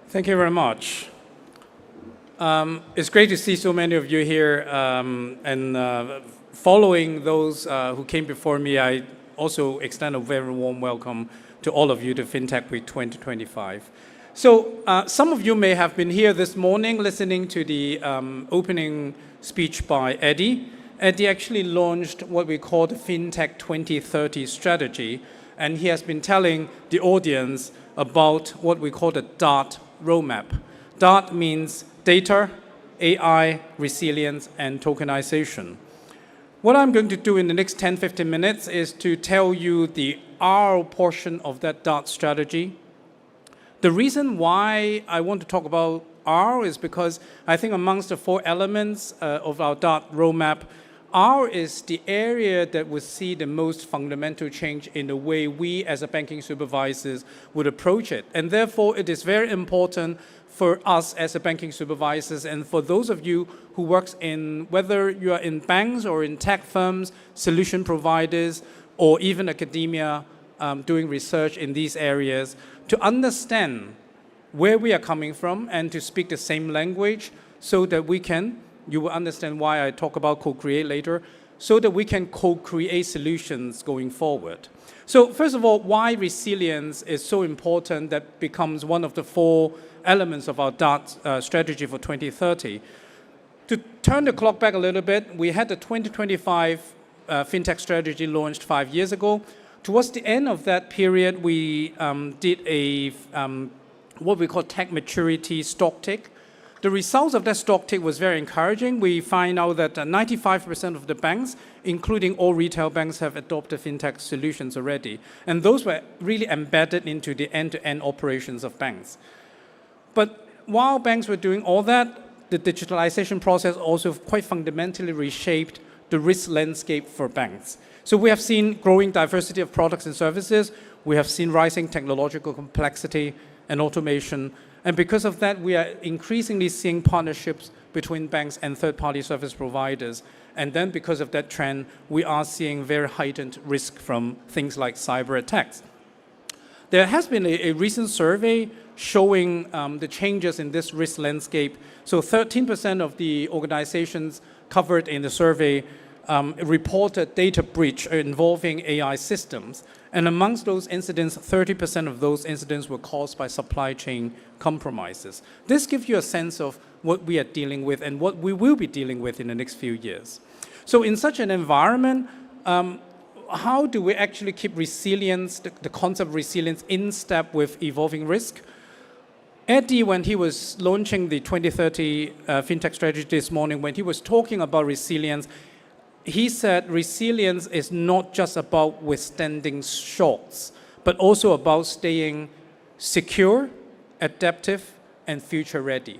Thank you very much. It's great to see so many of you here, and following those who came before me, I also extend a very warm welcome to all of you to FinTech Week 2025. So some of you may have been here this morning listening to the opening speech by Eddie. Eddie actually launched what we call the FinTech 2030 strategy, and he has been telling the audience about what we call the DART roadmap. DART means data, AI, resilience, and tokenization. What I'm going to do in the next 10-15 minutes is to tell you the R portion of that DART strategy. The reason why I want to talk about R is because I think amongst the four elements of our DART roadmap, R is the area that would see the most fundamental change in the way we as a banking supervisors would approach it. And therefore, it is very important for us as a banking supervisors and for those of you who works in, whether you are in banks or in tech firms, solution providers, or even academia doing research in these areas, to understand where we are coming from and to speak the same language so that we can, you will understand why I talk about co-create later, so that we can co-create solutions going forward. So first of all, why resilience is so important that becomes one of the four elements of our DART strategy for 2030. To turn the clock back a little bit, we had the 2025 FinTech strategy launched 5 years ago. Towards the end of that period, we did a what we call tech maturity stock take. The results of that stock take was very encouraging. We find out that 95% of the banks, including all retail banks, have adopted FinTech solutions already. And those were really embedded into the end-to-end operations of banks. But while banks were doing all that, the digitalization process also quite fundamentally reshaped the risk landscape for banks. So we have seen growing diversity of products and services. We have seen rising technological complexity and automation. And because of that, we are increasingly seeing partnerships between banks and third-party service providers. And then because of that trend, we are seeing very heightened risk from things like cyber attacks. There has been a recent survey showing the changes in this risk landscape. So 13% of the organizations covered in the survey reported data breach involving AI systems. And amongst those incidents, 30% of those incidents were caused by supply chain compromises. This gives you a sense of what we are dealing with and what we will be dealing with in the next few years. So in such an environment, how do we actually keep resilience, the concept of resilience, in step with evolving risk? Eddie, when he was launching the 2030 FinTech strategy this morning, when he was talking about resilience, he said resilience is not just about withstanding shocks, but also about staying secure, adaptive, and future ready.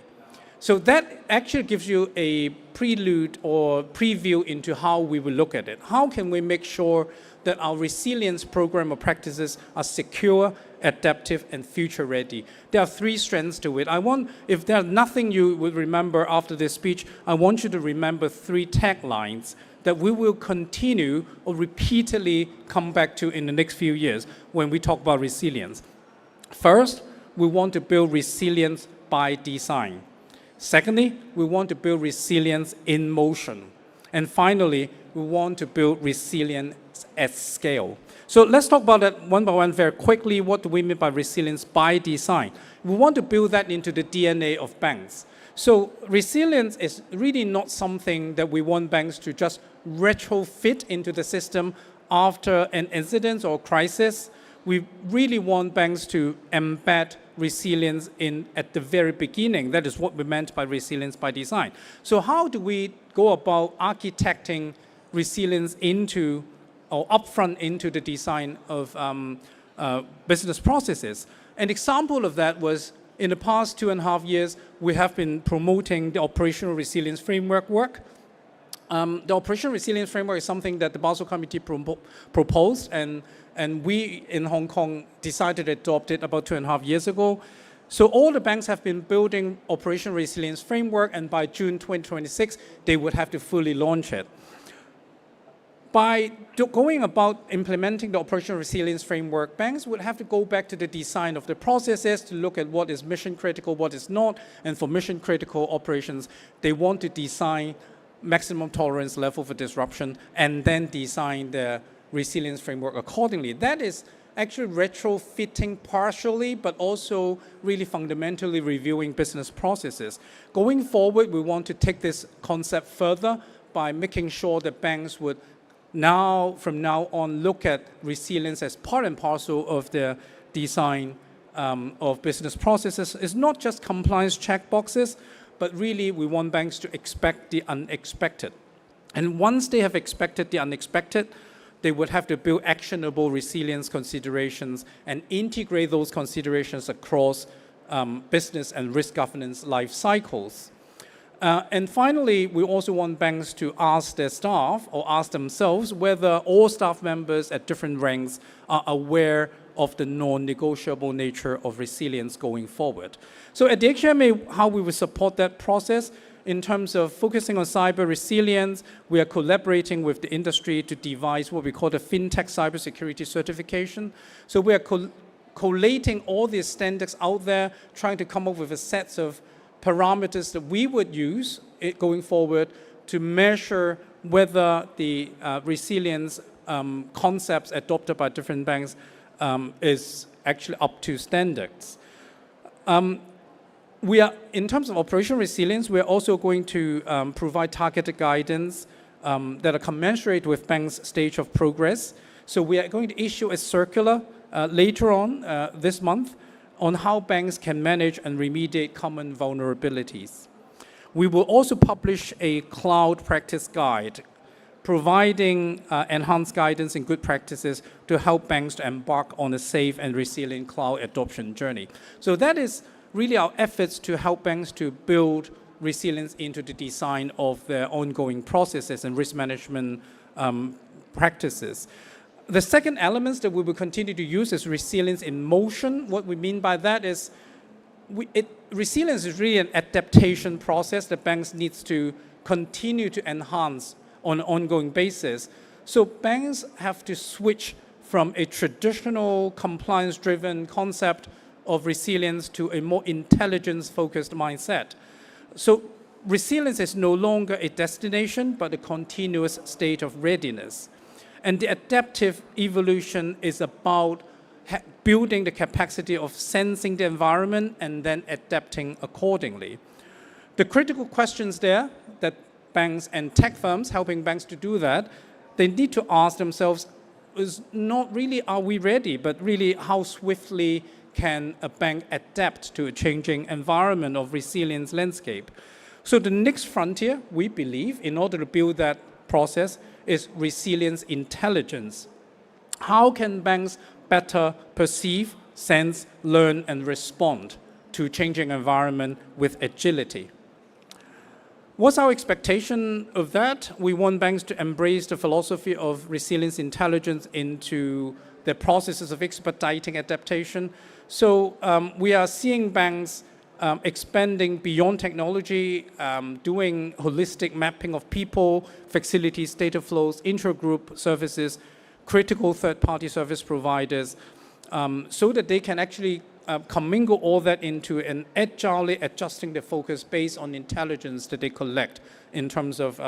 So that actually gives you a prelude or preview into how we will look at it. How can we make sure that our resilience program or practices are secure, adaptive, and future ready? There are three strands to it. If there's nothing you will remember after this speech, I want you to remember three taglines that we will continue or repeatedly come back to in the next few years when we talk about resilience. First, we want to build resilience by design. Secondly, we want to build resilience in motion. And finally, we want to build resilience at scale. So let's talk about that one by one very quickly. What do we mean by resilience by design? We want to build that into the DNA of banks. So resilience is really not something that we want banks to just retrofit into the system after an incident or crisis. We really want banks to embed resilience at the very beginning. That is what we meant by resilience by design. So how do we go about architecting resilience into or upfront into the design of business processes? An example of that was in the past 2.5 years, we have been promoting the operational resilience framework work. The operational resilience framework is something that the Basel Committee proposed, and we in Hong Kong decided to adopt it about 2.5 years ago. So all the banks have been building operational resilience framework, and by June 2026, they would have to fully launch it. By going about implementing the operational resilience framework, banks would have to go back to the design of the processes to look at what is mission critical, what is not, and for mission critical operations, they want to design maximum tolerance level for disruption and then design the resilience framework accordingly. That is actually retrofitting partially, but also really fundamentally reviewing business processes. Going forward, we want to take this concept further by making sure that banks would from now on, look at resilience as part and parcel of the design of business processes. It's not just compliance checkboxes, but really we want banks to expect the unexpected. And once they have expected the unexpected, they would have to build actionable resilience considerations and integrate those considerations across business and risk governance life cycles. And finally, we also want banks to ask their staff or ask themselves whether all staff members at different ranks are aware of the non-negotiable nature of resilience going forward. So at the HMA, how we will support that process in terms of focusing on cyber resilience, we are collaborating with the industry to devise what we call the FinTech cybersecurity certification. So we are collating all these standards out there, trying to come up with a set of parameters that we would use going forward to measure whether the resilience concepts adopted by different banks is actually up to standards. In terms of operational resilience, we are also going to provide targeted guidance that are commensurate with banks' stage of progress. So we are going to issue a circular later on this month on how banks can manage and remediate common vulnerabilities. We will also publish a cloud practice guide, providing enhanced guidance and good practices to help banks to embark on a safe and resilient cloud adoption journey. So that is really our efforts to help banks to build resilience into the design of their ongoing processes and risk management practices. The second element that we will continue to use is resilience in motion. What we mean by that is resilience is really an adaptation process that banks need to continue to enhance on an ongoing basis. So banks have to switch from a traditional compliance-driven concept of resilience to a more intelligence-focused mindset. So resilience is no longer a destination, but a continuous state of readiness. And the adaptive evolution is about building the capacity of sensing the environment and then adapting accordingly. The critical questions there that banks and tech firms helping banks to do that, they need to ask themselves is not really are we ready, but really how swiftly can a bank adapt to a changing environment of resilience landscape. So the next frontier, we believe, in order to build that process is resilience intelligence. How can banks better perceive, sense, learn, and respond to changing environment with agility? What's our expectation of that? We want banks to embrace the philosophy of resilience intelligence into their processes of expediting adaptation. So we are seeing banks expanding beyond technology, doing holistic mapping of people, facilities, data flows, intra-group services, critical third-party service providers, so that they can actually commingle all that into an agilely adjusting the focus based on intelligence that they collect in terms of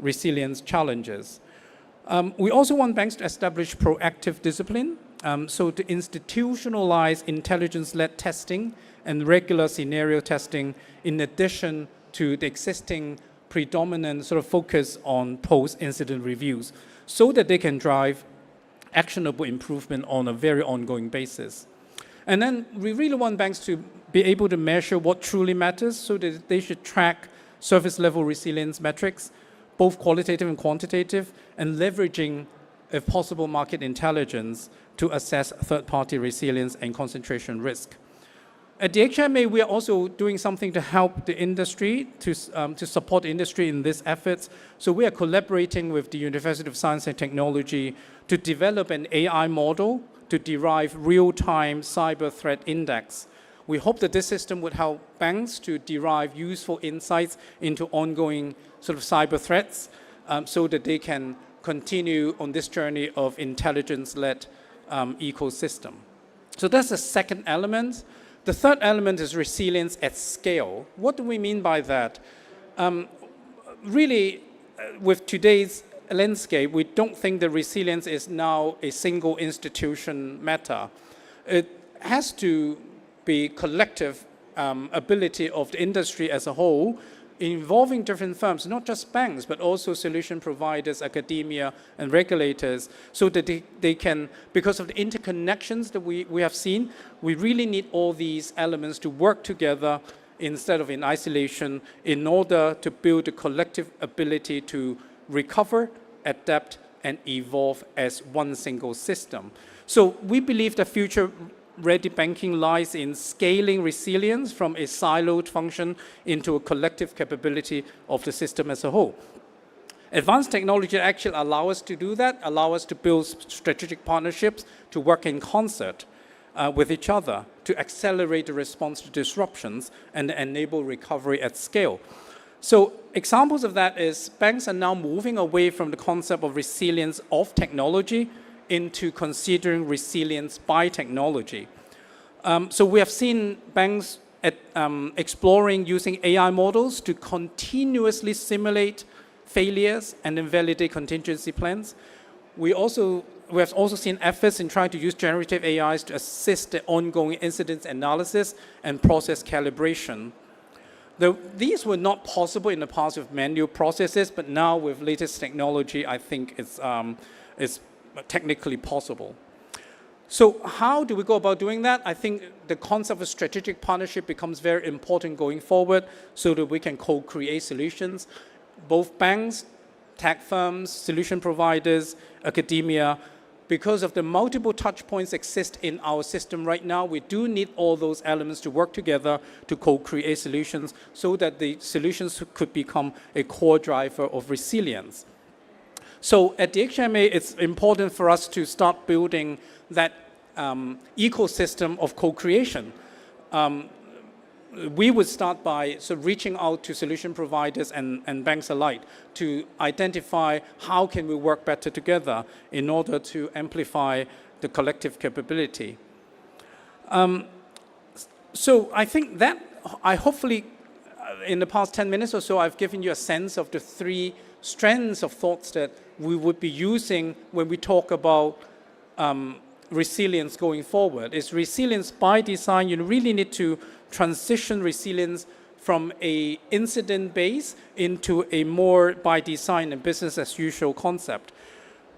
resilience challenges. We also want banks to establish proactive discipline, so to institutionalize intelligence-led testing and regular scenario testing in addition to the existing predominant sort of focus on post-incident reviews so that they can drive actionable improvement on a very ongoing basis. And then we really want banks to be able to measure what truly matters so that they should track service level resilience metrics, both qualitative and quantitative, and leveraging, if possible, market intelligence to assess third-party resilience and concentration risk. At the HMA, we are also doing something to help the industry, to support the industry in these efforts. So we are collaborating with the University of Science and Technology to develop an AI model to derive real-time cyber threat index. We hope that this system would help banks to derive useful insights into ongoing sort of cyber threats so that they can continue on this journey of intelligence-led ecosystem. So that's the second element. The third element is resilience at scale. What do we mean by that? Really, with today's landscape, we don't think that resilience is now a single institution matter. It has to be collective ability of the industry as a whole, involving different firms, not just banks, but also solution providers, academia, and regulators, so that they can, because of the interconnections that we have seen, we really need all these elements to work together instead of in isolation in order to build a collective ability to recover, adapt, and evolve as one single system. So we believe the future-ready banking lies in scaling resilience from a siloed function into a collective capability of the system as a whole. Advanced technology actually allow us to do that, allow us to build strategic partnerships, to work in concert with each other, to accelerate the response to disruptions and enable recovery at scale. So examples of that is banks are now moving away from the concept of resilience of technology into considering resilience by technology. So we have seen banks exploring using AI models to continuously simulate failures and then validate contingency plans. We have also seen efforts in trying to use generative AIs to assist the ongoing incident analysis and process calibration. These were not possible in the past with manual processes, but now with latest technology, I think it's technically possible. So how do we go about doing that? I think the concept of strategic partnership becomes very important going forward so that we can co-create solutions. Both banks, tech firms, solution providers, academia, because of the multiple touch points exist in our system right now, we do need all those elements to work together to co-create solutions so that the solutions could become a core driver of resilience. So at the HMA, it's important for us to start building that ecosystem of co-creation. We would start by reaching out to solution providers and banks alike to identify how can we work better together in order to amplify the collective capability. So I think that I hopefully, in the past 10 minutes or so, I've given you a sense of the three strands of thoughts that we would be using when we talk about resilience going forward. It's resilience by design. You really need to transition resilience from a incident base into a more by design and business as usual concept.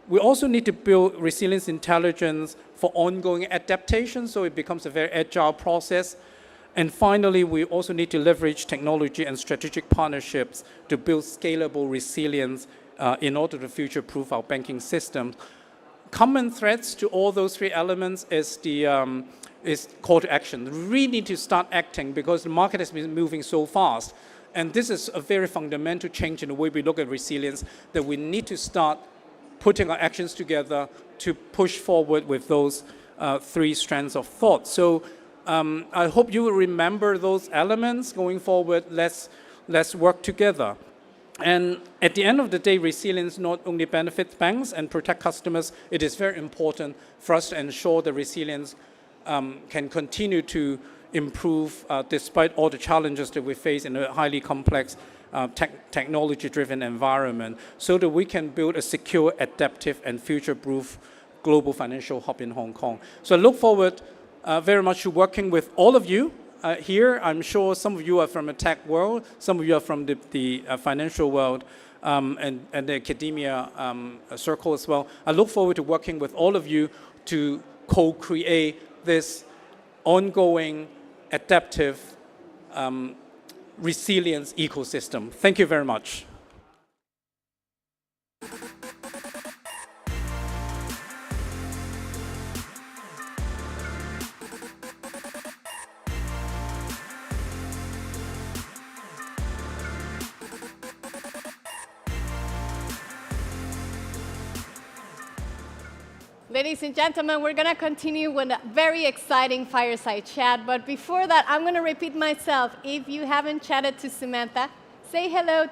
We also need to build resilience intelligence for ongoing adaptation, so it becomes a very agile process. And finally, we also need to leverage technology and strategic partnerships to build scalable resilience in order to future-proof our banking system. Common threads to all those three elements is the call to action. We really need to start acting because the market has been moving so fast. And this is a very fundamental change in the way we look at resilience, that we need to start putting our actions together to push forward with those three strands of thought. So I hope you will remember those elements going forward. Let's work together. And at the end of the day, resilience not only benefits banks and protect customers, it is very important for us to ensure the resilience can continue to improve despite all the challenges that we face in a highly complex technology-driven environment, so that we can build a secure, adaptive, and future-proof global financial hub in Hong Kong. So I look forward very much to working with all of you here. I'm sure some of you are from the tech world, some of you are from the financial world, and the academia circle as well. I look forward to working with all of you to co-create this ongoing, adaptive, resilience ecosystem. Thank you very much. Ladies and gentlemen, we're going to continue with a very exciting fireside chat. But before that, I'm going to repeat myself. If you haven't chatted to Samantha, say hello to